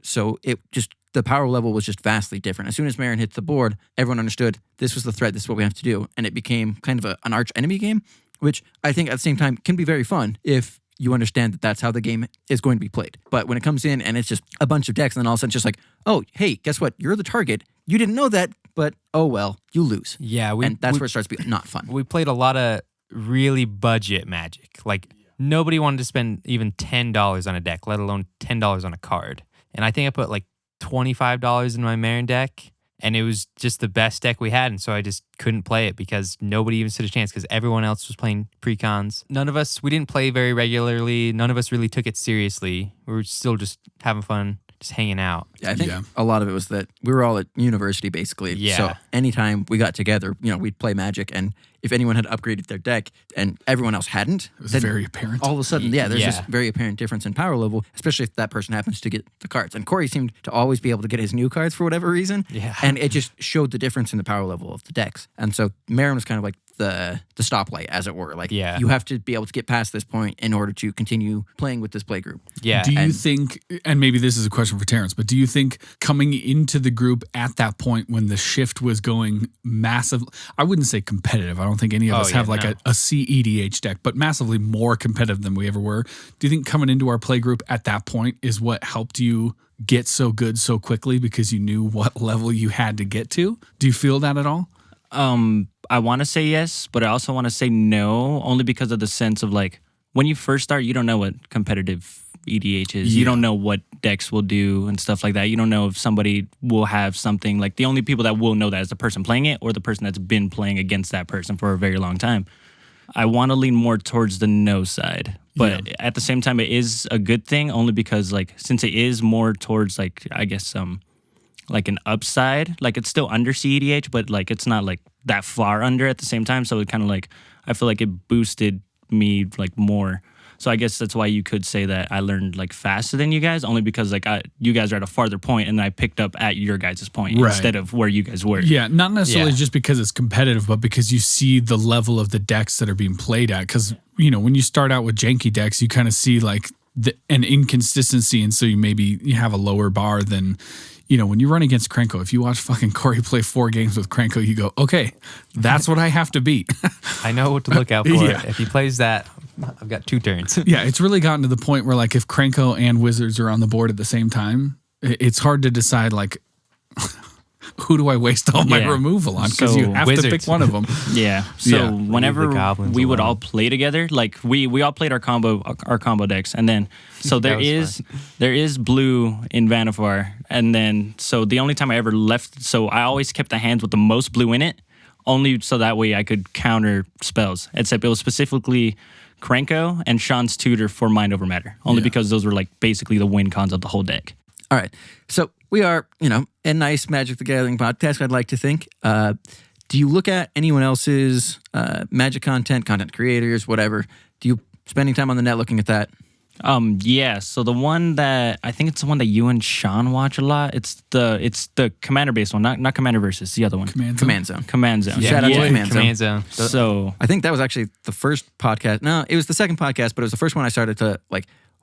So it just, the power level was just vastly different. As soon as Marin hit the board, everyone understood this was the threat, this is what we have to do. And it became kind of an arch enemy game, which I think at the same time can be very fun if you understand that that's how the game is going to be played. But when it comes in and it's just a bunch of decks and then all of a sudden it's just like, oh, hey, guess what? You're the target. You didn't know that, but oh well, you lose. Yeah, And that's where it starts to be not fun. we played a lot of really budget Magic. Like, nobody wanted to spend even $10 on a deck, let alone $10 on a card. And I think I put like $25 in my Marin deck, and it was just the best deck we had. And so I just couldn't play it because nobody even stood a chance because everyone else was playing precons. None of us, we didn't play very regularly. None of us really took it seriously. We were still just having fun, just hanging out. Yeah, I think a lot of it was that we were all at university basically. Yeah. So anytime we got together, we'd play Magic, and if anyone had upgraded their deck and everyone else hadn't, It was then very apparent. all of a sudden, there's Yeah. this very apparent difference in power level, especially if that person happens to get the cards. And Cory seemed to always be able to get his new cards for whatever reason. Yeah. And it just showed the difference in the power level of the decks. And so Marin was kind of like the stoplight, as it were. Like, Yeah. you have to be able to get past this point in order to continue playing with this play group. Yeah. Do you and- think, and maybe this is a question for Terrence, but do you think coming into the group at that point when the shift was going massive, I wouldn't say competitive. I don't think any of us have like a CEDH deck, but massively more competitive than we ever were. Do you think coming into our play group at that point is what helped you get so good so quickly because you knew what level you had to get to? Do you feel that at all? I want to say yes, but I also want to say no, only because of the sense of like when you first start, you don't know what competitive EDH is. Yeah. You don't know what decks will do and stuff like that. You don't know if somebody will have something. Like the only people that will know that is the person playing it or the person that's been playing against that person for a very long time. I want to lean more towards the no side, but at the same time, it is a good thing only because like since it is more towards like I guess like an upside, like it's still under CEDH, but like it's not like that far under at the same time. So it kind of like I feel like it boosted me like more. So I guess that's why you could say that I learned like faster than you guys, only because like you guys are at a farther point and I picked up at your guys' point Right. instead of where you guys were. Yeah, not necessarily Yeah. just because it's competitive, but because you see the level of the decks that are being played at. Because, when you start out with janky decks, you kind of see like an inconsistency. And so you have a lower bar than, when you run against Krenko. If you watch fucking Cory play 4 games with Krenko, you go, okay, that's what I have to beat. I know what to look out for. Yeah. If he plays that, I've got 2 turns. Yeah, it's really gotten to the point where like if Krenko and Wizards are on the board at the same time, it's hard to decide like who do I waste all my Yeah. removal on because So you have to Wizards. pick one of them. Yeah. So Yeah. whenever Leave the goblins we would alone. all play together, like we all played our combo decks, and then so That there was is blue in Vannifar, and then so the only time I ever left, so I always kept the hands with the most blue in it, only so that way I could counter spells. Except it was specifically Krenko and Sean's tutor for Mind Over Matter, only because those were like basically the win cons of the whole deck. All right. So we are, a nice Magic the Gathering podcast, I'd like to think. Do you look at anyone else's Magic content creators, whatever? Do you spending time on the net looking at that? Yeah. So the one that I think it's the one that you and Sean watch a lot. It's the commander based one, not Commander Versus. The other one, Command Zone. Command Zone. Shout out to Command Zone. Command Zone. So I think that was actually the first podcast. No, it was the second podcast, but it was the first one I started to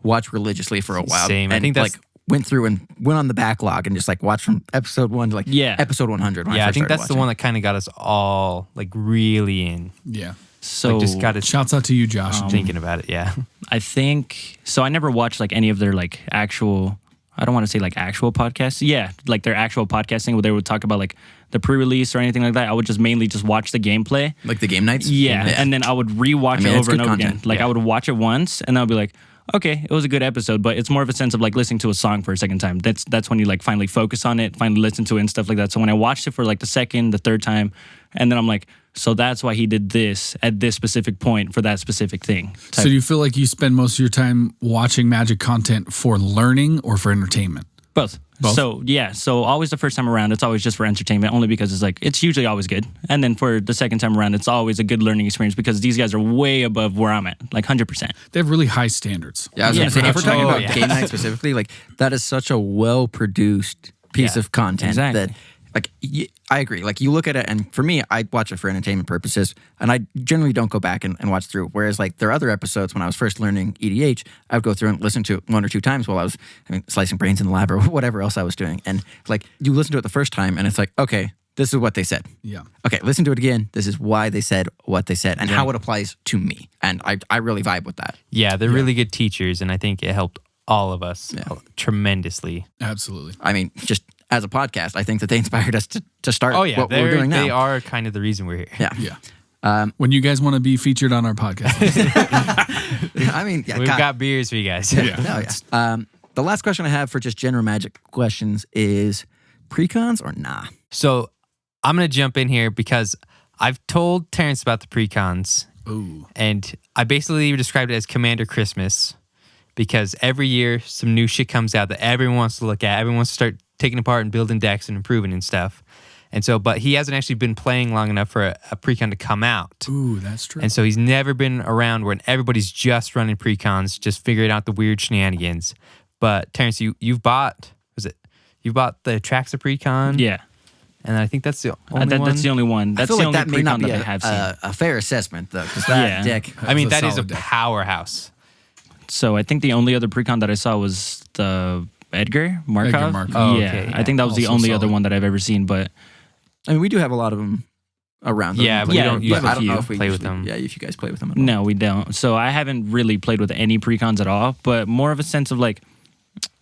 watch religiously for a while. Same. And I think that's went through and went on the backlog and just watched from episode 1 to episode 100. When I think started that's the one that kind of got us all really in. Yeah. So just got it. Shouts out to you, Josh. Thinking about it. Yeah. I think so. I never watched any of their actual. I don't want to say actual podcasts. Yeah, their actual podcasting where they would talk about the pre-release or anything like that. I would just mainly watch the gameplay, the game nights. Yeah, and then I would rewatch it over and over content. again. I would watch it once, and I'll be like, okay, it was a good episode, but it's more of a sense of listening to a song for a second time. That's when you finally focus on it, finally listen to it and stuff like that. So when I watched it for the second, the third time, and then I'm like, so that's why he did this at this specific point for that specific thing. So do you feel like you spend most of your time watching Magic content for learning or for entertainment? Both. So yeah, so always the first time around, it's always just for entertainment, only because it's usually always good. And then for the second time around, it's always a good learning experience because these guys are way above where I'm at, 100%. They have really high standards. Yeah, I was going to say, if we're talking about yeah. game night specifically, that is such a well-produced piece of content exactly. that, I agree. You look at it, and for me, I watch it for entertainment purposes, and I generally don't go back and watch through. Whereas, there are other episodes when I was first learning EDH, I would go through and listen to it 1 or 2 times while I was slicing brains in the lab or whatever else I was doing. And, you listen to it the first time, and it's okay, this is what they said. Yeah. Okay, listen to it again. This is why they said what they said and how it applies to me. And I really vibe with that. Yeah, they're really good teachers, and I think it helped all of us tremendously. Absolutely. Just as a podcast, I think that they inspired us to start what we're doing now. They are kind of the reason we're here. Yeah. When you guys want to be featured on our podcast. We've got beers for you guys. The last question I have for just general Magic questions is precons or nah? So I'm going to jump in here because I've told Terrence about the precons. Ooh. And I basically described it as Commander Christmas because every year some new shit comes out that everyone wants to look at. Everyone wants to start taking apart and building decks and improving and stuff. And so, but he hasn't actually been playing long enough for a precon to come out. Ooh, that's true. And so he's never been around when everybody's just running precons, just figuring out the weird shenanigans. But Terrence, you've bought the Traxa precon? Yeah. And I think that's the only one. That's the only one. That's I feel the only that may not be precon that I have seen. a fair assessment, though, because that deck... I mean, that is a solid deck. powerhouse. So I think the only other precon that I saw was the Edgar Markov. Edgar Markov. Oh, yeah, okay, I think that was the Also only other solid. one that I've ever seen. But we do have a lot of them around. Yeah, but we don't usually I don't know if we play with usually- them. Yeah, if you guys play with them at all. no, we don't. So I haven't really played with any precons at all. But more of a sense of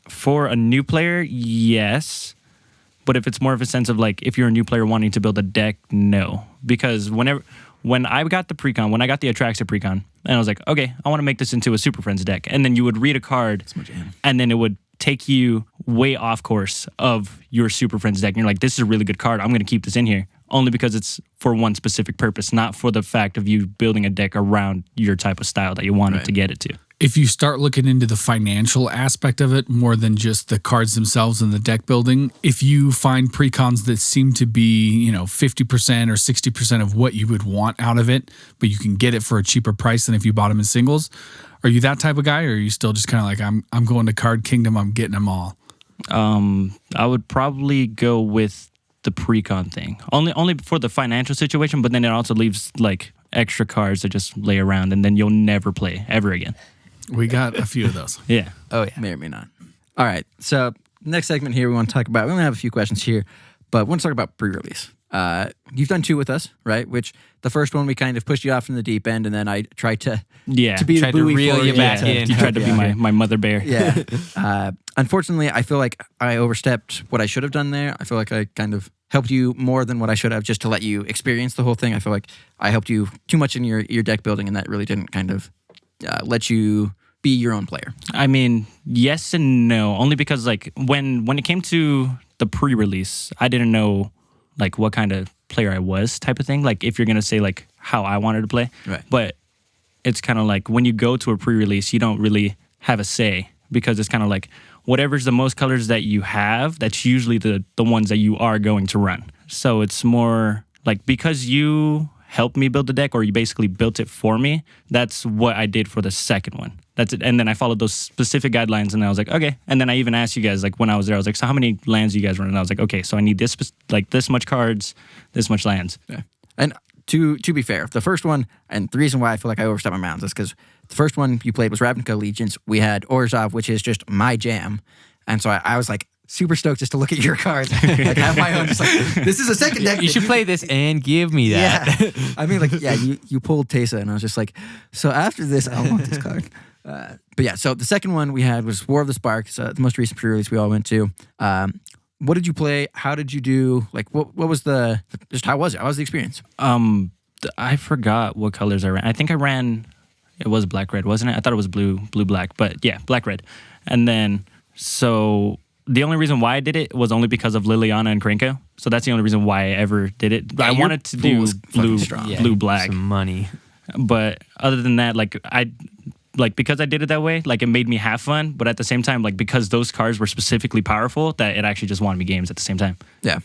for a new player, yes. But if it's more of a sense of if you're a new player wanting to build a deck, no. Because when I got the precon, when I got the Atraxa precon, and I was like, okay, I want to make this into a Super Friends deck. And then you would read a card, and then it would take you way off course of your Super Friends deck. And you're like, this is a really good card. I'm going to keep this in here. Only because it's for one specific purpose, not for the fact of you building a deck around your type of style that you wanted to get it to. If you start looking into the financial aspect of it more than just the cards themselves and the deck building, if you find precons that seem to be, 50% or 60% of what you would want out of it, but you can get it for a cheaper price than if you bought them in singles, are you that type of guy, or are you still just kind of I'm going to Card Kingdom, I'm getting them all? I would probably go with the precon thing, only for the financial situation, but then it also leaves extra cards that just lay around, and then you'll never play ever again. We got a few of those. Yeah. Oh, yeah. May or may not. All right. So next segment here, we want to talk about. We only have a few questions here, but we want to talk about pre-release. You've done 2 with us, right? Which the first one we kind of pushed you off in the deep end, and then I tried to be Tried the to buoy reel for you back in. You tried to be my mother bear. Yeah. Unfortunately, I feel like I overstepped what I should have done there. I feel like I kind of helped you more than what I should have, just to let you experience the whole thing. I feel like I helped you too much in your deck building, and that really didn't kind of let you be your own player. I mean, yes and no. Only because when it came to the pre-release, I didn't know what kind of player I was, type of thing. If you're gonna say how I wanted to play, Right. But it's kind of like when you go to a pre-release, you don't really have a say because it's kind of like whatever's the most colors that you have, that's usually the ones that you are going to run. So it's more like because you helped me build the deck or you basically built it for me, that's what I did for the second one. That's it. And then I followed those specific guidelines and I was like, okay. And then I even asked you guys, like when I was there, I was like, so how many lands do you guys run? And I was like, okay, so I need this, like this much cards, this much lands. Yeah. And to be fair, the first one, and the reason why I feel like I overstepped my bounds is because the first one you played was Ravnica Allegiance. We had Orzhov, which is just my jam. And so I was like super stoked just to look at your cards. Like have my own, just like, this is a second deck. You should play this and give me that. Yeah. I mean, like, yeah, you pulled Teysa, and I was just like, so after this, I want this card. But yeah, so the second one we had was War of the Sparks, the most recent pre-release we all went to. What did you play? How did you do? Like, what was just how was it? How was the experience? I forgot what colors I ran. I think I ran, it was black-red, wasn't it? I thought it was blue-black, but yeah, black-red. And then, so the only reason why I did it was only because of Liliana and Krenko. So that's the only reason why I ever did it. Yeah, I wanted to do Yeah, blue-black. some money. But other than that, because I did it that way, like it made me have fun. But at the same time, like because those cards were specifically powerful, that it actually just won me games at the same time. Yeah.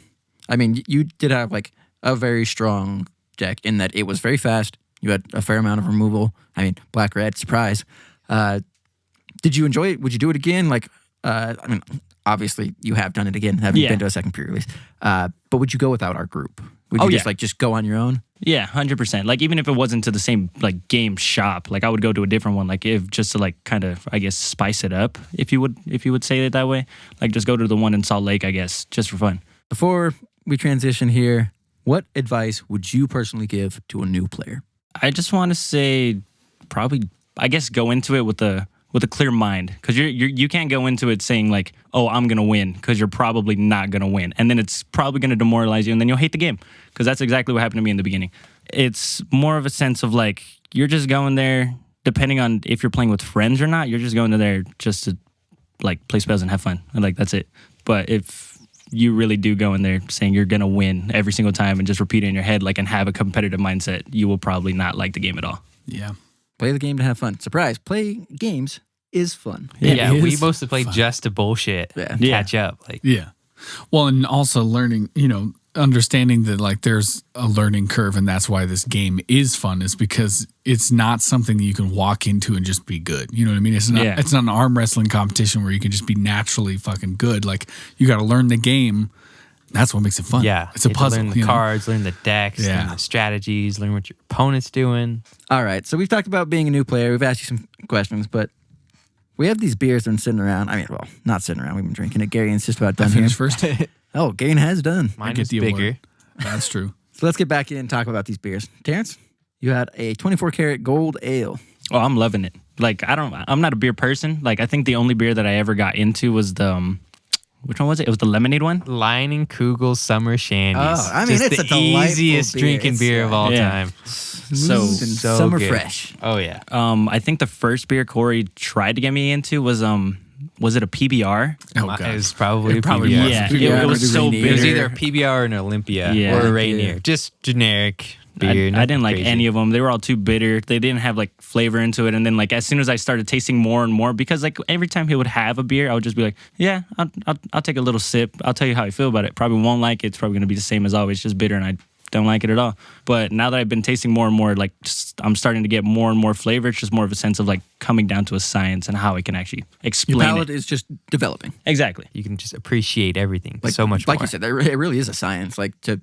I mean, you did have like a very strong deck in that it was very fast. You had a fair amount of removal. I mean, black-red, surprise. Did you enjoy it? Would you do it again? Like, I mean, obviously you have done it again, having been to a second pre-release. But would you go without our group? Would you just go on your own? Yeah, 100%. Like even if it wasn't to the same like game shop, like I would go to a different one. Like if just to like kind of I guess spice it up, if you would say it that way. Like just go to the one in Salt Lake, I guess, just for fun. Before we transition here, what advice would you personally give to a new player? I just want to say, probably, I guess, go into it with a clear mind, because you can't go into it saying like, oh, I'm gonna win, because you're probably not gonna win, and then it's probably gonna demoralize you, and then you'll hate the game, because that's exactly what happened to me in the beginning. It's more of a sense of like you're just going there, depending on if you're playing with friends or not. You're just going to there just to like play spells and have fun, and like that's it. But if you really do go in there saying you're gonna win every single time and just repeat it in your head, like, and have a competitive mindset, you will probably not like the game at all. Yeah. Play the game to have fun. Surprise, play games is fun. Yeah, It we is mostly play fun. just to bullshit. Yeah. Catch up. Like, Yeah. Well, and also learning, understanding that like there's a learning curve, and that's why this game is fun, is because it's not something that you can walk into and just be good. You know what I mean? It's not it's not an arm wrestling competition where you can just be naturally fucking good. Like you got to learn the game. That's what makes it fun. yeah, It's a you have to puzzle. Learn the you know? cards, learn the decks, Yeah. learn the strategies, learn what your opponent's doing. All right, so we've talked about being a new player. We've asked you some questions, but we have these beers that have been sitting around. I mean, well, not sitting around. We've been drinking it. Garion's just about I done here. finished first. Oh, Garion has done. Mine get is the bigger. award. That's true. So let's get back in and talk about these beers. Terrence, you had a 24 karat gold ale. Oh, I'm loving it. Like I'm not a beer person. Like I think the only beer that I ever got into was the which one was it? It was the lemonade one. Leinenkugel Summer Shandies. Oh, I mean, Just it's the a delightful easiest beer. drinking It's, beer of all yeah. time. Smooth and so summer good. fresh. Oh yeah. I think the first beer Cory tried to get me into was it a PBR? Oh, It God. was probably It probably PBR. was. Yeah, PBR, it was maybe so Rainier. It was bitter. either a PBR or an Olympia Yeah. or a Rainier. Yeah. Just generic beer. I nothing didn't like crazy. any of them. They were all too bitter. They didn't have like flavor into it. And then like as soon as I started tasting more and more, because like every time he would have a beer, I would just be like, yeah, I'll take a little sip. I'll tell you how I feel about it. Probably won't like it. It's probably gonna be the same as always, just bitter, and I don't like it at all. But now that I've been tasting more and more, like I'm starting to get more and more flavor. It's just more of a sense of like coming down to a science and how I can actually Your explain palate it. is just developing. Exactly. You can just appreciate everything Like, so much like more. you said, it really is a science. Like to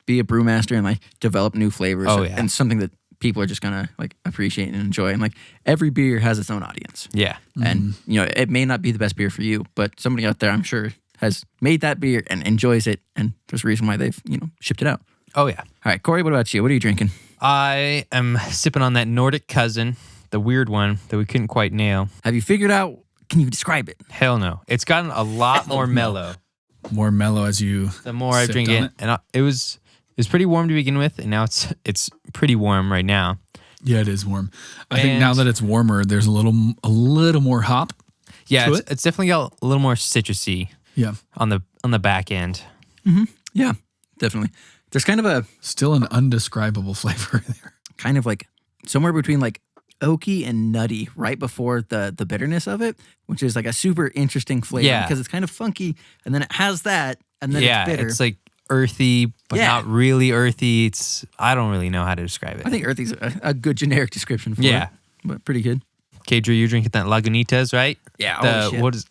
be a brewmaster and like develop new flavors. Oh, yeah. And something that people are just gonna like appreciate and enjoy. And like every beer has its own audience. Yeah. And it may not be the best beer for you, but somebody out there, I'm sure, has made that beer and enjoys it, and there's a reason why they've shipped it out. Oh yeah. All right, Cory, what about you? What are you drinking? I am sipping on that Nordic Cousin, the weird one that we couldn't quite nail. Have you figured out? Can you describe it? Hell no. It's gotten a lot more mellow More mellow as you. the more I sipped drink on it. And it was pretty warm to begin with, and now it's pretty warm right now. Yeah, it is warm. I think And- now that it's warmer, there's a little more hop. Yeah, To it's definitely got a little more citrusy Yeah. on the back end. Yeah, definitely. There's kind of a Still an undescribable flavor there. kind of like somewhere between like oaky and nutty right before the bitterness of it, which is like a super interesting flavor Yeah. because it's kind of funky, and then it has that, and then yeah, it's bitter. it's like earthy, but Yeah. not really earthy. I don't really know how to describe it. I think earthy's a good generic description for Yeah. it, but pretty good. Okay, Drew, you're drinking that Lagunitas, right? Yeah, The holy shit. what is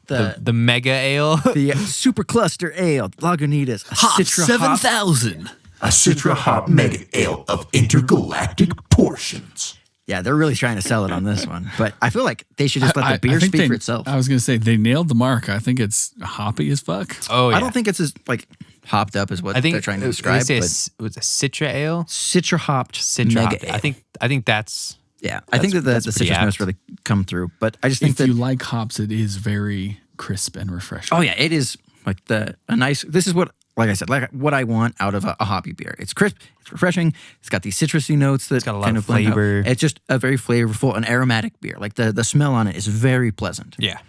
The- the mega ale? The Supercluster Ale, Lagunitas, a Citra hop. 7,000. A Citra Hop Mega Ale of intergalactic portions. Yeah, they're really trying to sell it on this one, but I feel like they should just let the beer think speak for itself. I was going to say they nailed the mark. I think it's hoppy as fuck. Oh yeah. I don't think it's as like hopped up as what I think they're trying to they describe. say But it was a Citra ale. Citra hopped Citra mega hopped. ale. I think that's Yeah, I think that the that's pretty citrus notes apt. really come through. But I just think If that you like hops, it is very crisp and refreshing. oh yeah, it is like a nice. This is what, like I said, like what I want out of a hoppy beer. It's crisp, it's refreshing. It's got these citrusy notes that got a lot kind of blend out. flavor. It's just a very flavorful and aromatic beer. Like the smell on it is very pleasant. yeah.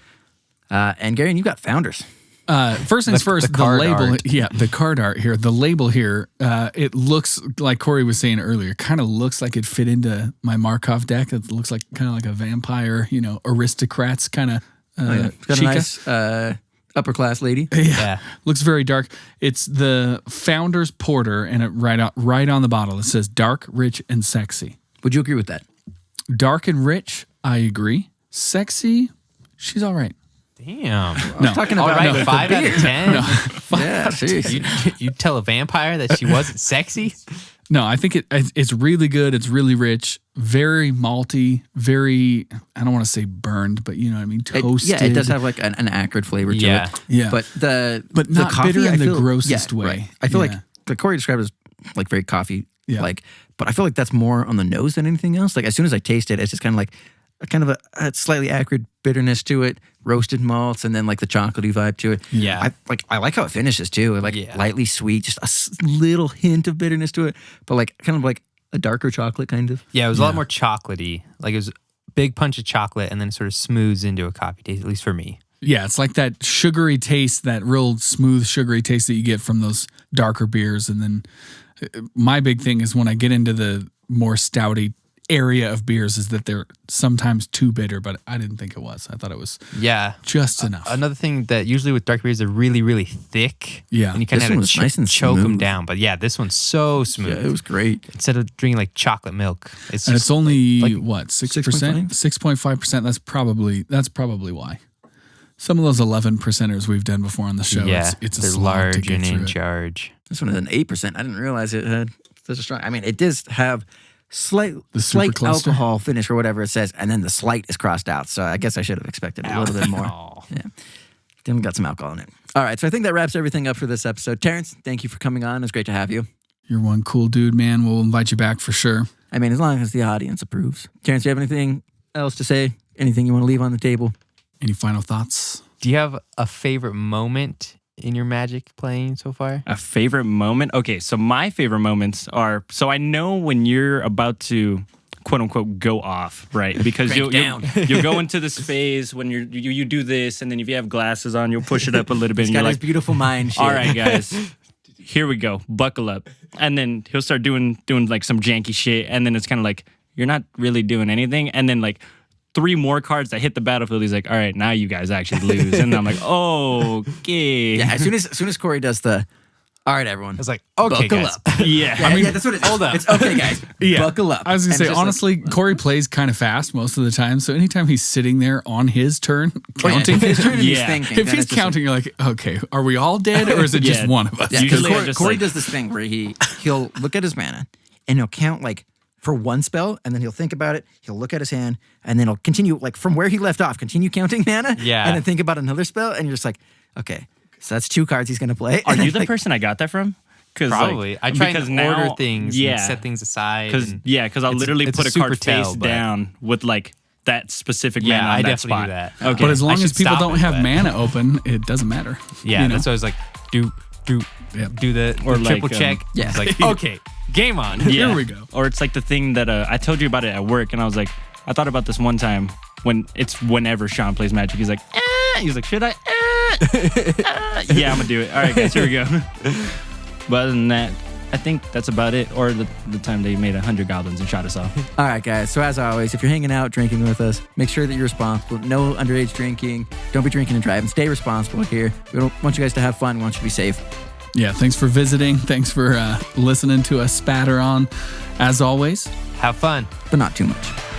And Garion, you got Founders. First things first, the the card label. art. Yeah, the card art here. The label here, it looks like Cory was saying earlier, kind of looks like it fit into my Markov deck. It looks like kind of like a vampire, aristocrats kind of. It's got a nice upper class lady. Yeah. Looks very dark. It's the Founder's Porter, and it right on the bottle. It says dark, rich, and sexy. Would you agree with that? Dark and rich, I agree. Sexy, she's all right. Damn. No, Talking All about right, the 5 out of 10. Yeah, jeez. You tell a vampire that she wasn't sexy? no, I think it's really good. It's really rich, very malty, very, I don't want to say burned, but you know what I mean, toasted. It does have like an acrid flavor to Yeah. it. Yeah. But But the not coffee, bitter in I the feel- grossest way. Right. I feel Yeah. like the Cory described as like very coffee Yeah. like, but I feel like that's more on the nose than anything else. Like as soon as I taste it, it's just kind of like a slightly acrid bitterness to it, roasted malts, and then like the chocolatey vibe to it. Yeah. I like how it finishes too. Like Yeah. lightly sweet, just a little hint of bitterness to it, but like kind of like a darker chocolate kind of. Yeah, it was a lot more chocolatey. Like it was a big punch of chocolate and then it sort of smooths into a coffee taste, at least for me. Yeah, it's like that sugary taste, that real smooth sugary taste that you get from those darker beers. And then my big thing is when I get into the more stouty area of beers is that they're sometimes too bitter, but I didn't think it was. I thought it was Yeah. just enough. Another thing that usually with dark beers, they're really, really thick. Yeah. And you kind This of one have to was nice and choke them smooth. down. But yeah, this one's so smooth. Yeah, it was great. Instead of drinking like chocolate milk. It's and just it's only like what, 6%? 6.5? 6.5%. That's probably why. Some of those 11%ers we've done before on the show, yeah, it's a they're slog to large get and through in it. charge. This one is an 8%. I didn't realize it had such a strong. I mean, it does have slight Supercluster? alcohol finish or whatever it says, and then the slight is crossed out. So I guess I should have expected a little bit more. Oh. Yeah, then got some alcohol in it. All right, so I think that wraps everything up for this episode. Terrence, thank you for coming on. It's great to have you. You're one cool dude, man. We'll invite you back for sure. I mean, as long as the audience approves. Terrence, do you have anything else to say? Anything you want to leave on the table? Any final thoughts? Do you have a favorite moment in your Magic playing so far? A favorite moment? Okay, so my favorite moments are, so I know when you're about to quote unquote go off, right? Because you'll go into this phase when you do this, and then if you have glasses on, you'll push it up a little bit, He's and got you're his like, beautiful mind. Shit. all right, guys, here we go, buckle up. And then he'll start doing like some janky shit, and then it's kind of like, you're not really doing anything. And then like 3 more cards that hit the battlefield, he's like, all right, now you guys actually lose. And I'm like, oh, okay. Yeah, as soon as Cory does the, all right, everyone, It's like, okay, buckle guys. up. Yeah. Yeah, that's what it is. Hold up. It's okay, guys. Buckle up. I was And gonna say it's just like- honestly, Cory plays kind of fast most of the time. So anytime he's sitting there on his turn Oh, yeah, counting, if he's turning, he's Yeah. thinking. if then he's it's just counting, you're like, okay, are we all dead or is it just Yeah. one of us? like, yeah, 'cause Usually I Cory, just, Cory like- does this thing where he'll look at his mana and he'll count like for one spell, and then he'll think about it. He'll look at his hand, and then he'll continue like from where he left off. Continue counting mana, Yeah. and then think about another spell, and you're just like, okay, so that's 2 cards he's gonna play. Are And you then, the person I got that from? Probably. I try because and now- order things yeah. and set things aside. Because and- I'll It's- literally it's put a card super tell, face but- down with like that specific Yeah, mana on I that definitely spot. do that. Okay, But as I long as should people stop don't it, have but- mana open, it doesn't matter. Yeah, You know? that's why I was like, do Yep. the Or the triple like, check. yeah. It's like, okay, game on. Yeah. Here we go. Or it's like the thing that I told you about it at work, and I was like, I thought about this one time when it's whenever Sean plays Magic, he's like, he's like, should I? Yeah, I'm gonna do it. All right, guys, here we go. But other than that, I think that's about it. Or the time they made 100 goblins and shot us off. All right, guys. So as always, if you're hanging out, drinking with us, make sure that you're responsible. No underage drinking. Don't be drinking and driving. Stay responsible here. We don't want you guys to have fun. We want you to be safe. Yeah, thanks for visiting. Thanks for listening to us spatter on. As always, Have fun. But not too much.